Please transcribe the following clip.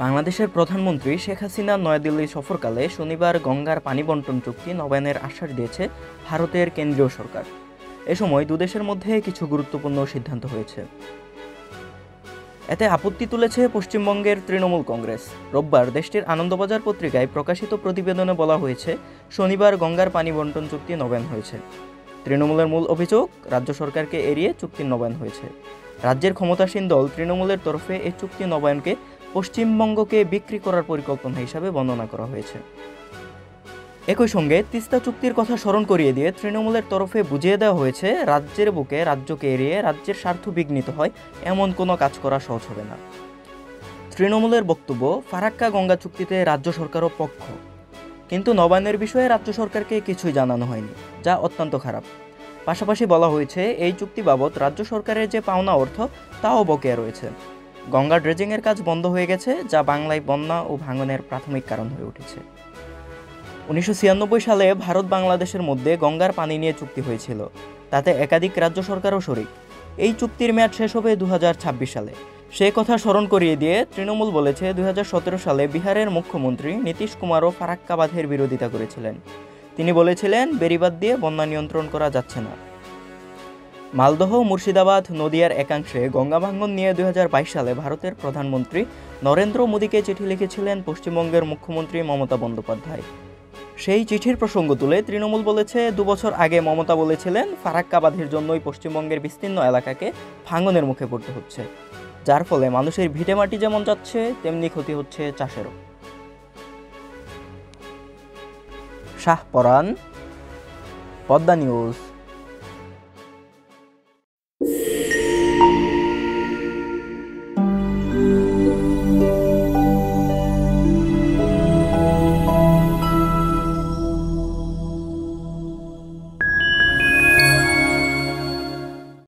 বাংলাদেশের প্রধানমন্ত্রী শেখ হাসিনা নয়াদিল্লি সফরকালে শনিবার গঙ্গার পানি বণ্টন চুক্তি নবায়নের আশ্বাস দিয়েছে ভারতের কেন্দ্রীয় সরকার। এ সময় দুদেশের মধ্যে কিছু গুরুত্বপূর্ণ সিদ্ধান্ত হয়েছে। এতে আপত্তি তুলেছে পশ্চিমবঙ্গের তৃণমূল কংগ্রেস। রোববার দেশটির আনন্দবাজার পত্রিকায় প্রকাশিত প্রতিবেদনে বলা হয়েছে, শনিবার গঙ্গার পানি বণ্টন চুক্তি নবায়ন হয়েছে। তৃণমূলের মূল অভিযোগ, রাজ্য সরকারকে এড়িয়ে চুক্তির নবায়ন হয়েছে। রাজ্যের ক্ষমতাসীন দল তৃণমূলের তরফে এই চুক্তি নবায়নকে পশ্চিমবঙ্গকে বিক্রি করার পরিকল্পনা হিসাবে বর্ণনা করা হয়েছে। একই সঙ্গে তিস্তা চুক্তির কথা স্মরণ করিয়ে দিয়ে তৃণমূলের তরফে বুঝিয়ে দেওয়া হয়েছে, রাজ্যের বুকে রাজ্যকে এড়িয়ে রাজ্যের স্বার্থ বিঘ্নিত হয় এমন কোনো কাজ করা সহজ হবে না। তৃণমূলের বক্তব্য, ফারাক্কা গঙ্গা চুক্তিতে রাজ্য সরকারও পক্ষ, কিন্তু নবায়নের বিষয়ে রাজ্য সরকারকে কিছুই জানানো হয়নি, যা অত্যন্ত খারাপ। পাশাপাশি বলা হয়েছে, এই চুক্তি বাবদ রাজ্য সরকারের যে পাওনা অর্থ তাও বকেয়া রয়েছে। গঙ্গা ড্রেজিংয়ের কাজ বন্ধ হয়ে গেছে, যা বাংলায় বন্যা ও ভাঙনের প্রাথমিক কারণ হয়ে উঠেছে। 1996 সালে ভারত বাংলাদেশের মধ্যে গঙ্গার পানি নিয়ে চুক্তি হয়েছিল, তাতে একাধিক রাজ্য সরকারও শরিক। এই চুক্তির মেয়াদ শেষ হবে 2026 সালে। সে কথা স্মরণ করিয়ে দিয়ে তৃণমূল বলেছে, 2017 সালে বিহারের মুখ্যমন্ত্রী নীতিশ কুমারও ফারাক্কা বাঁধের বিরোধিতা করেছিলেন। তিনি বলেছিলেন, বেড়িবাঁধ দিয়ে বন্যা নিয়ন্ত্রণ করা যাচ্ছে না। মালদহ, মুর্শিদাবাদ, নদিয়ার একাংশে গঙ্গা ভাঙন নিয়ে 2022 সালে ভারতের প্রধানমন্ত্রী নরেন্দ্র মোদীকে চিঠি লিখেছিলেন পশ্চিমবঙ্গের মুখ্যমন্ত্রী মমতা বন্দ্যোপাধ্যায়। সেই চিঠির প্রসঙ্গ তুলে তৃণমূল বলেছে, 2 বছর আগে মমতা বলেছিলেন, ফারাক্কা বাঁধের জন্যই পশ্চিমবঙ্গের বিস্তীর্ণ এলাকাকে ভাঙনের মুখে পড়তে হচ্ছে, যার ফলে মানুষের ভিটেমাটি যেমন যাচ্ছে তেমনি ক্ষতি হচ্ছে চাষেরও। শাহপরান, পদ্মা নিউজ।